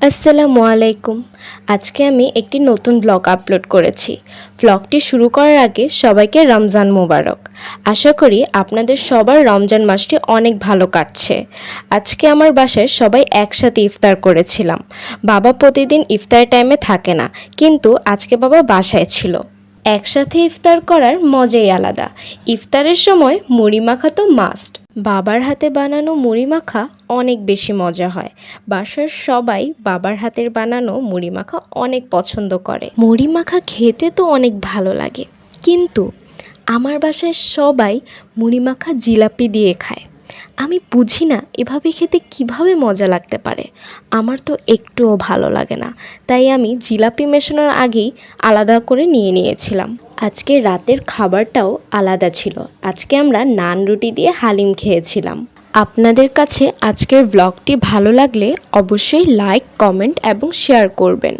আসসালামু আলাইকুম। আজকে আমি একটি নতুন ব্লগ আপলোড করেছি। ব্লগটি শুরু করার আগে সবাইকে রমজান মোবারক। আশা করি আপনাদের সবার রমজান মাসটি অনেক ভালো কাটছে। আজকে আমার বাসায় সবাই একসাথে ইফতার করেছিলাম। বাবা প্রতিদিন ইফতার টাইমে থাকে না, কিন্তু আজকে বাবা বাসায় ছিল। একসাথে ইফতার করার মজাই আলাদা। ইফতারের সময় মুড়ি মাখা তো মাস্ট। বাবার হাতে বানানো মুড়ি মাখা অনেক বেশি মজা হয়। বাসার সবাই বাবার হাতের বানানো মুড়ি মাখা অনেক পছন্দ করে। মুড়ি মাখা খেতে তো অনেক ভালো লাগে, কিন্তু আমার বাসায় সবাই মুড়ি মাখা জিলাপি দিয়ে খায়। আমি বুঝি না এভাবে খেতে কিভাবে মজা লাগতে পারে। আমার তো একটুও ভালো লাগে না, তাই আমি জিলাপি মেশানোর আগেই আলাদা করে নিয়েছিলাম। আজকে রাতের খাবারটাও আলাদা ছিল। আজকে আমরা নান রুটি দিয়ে হালিম খেয়েছিলাম। আপনাদের কাছে আজকের ব্লগটি ভালো লাগলে অবশ্যই লাইক, কমেন্ট এবং শেয়ার করবেন।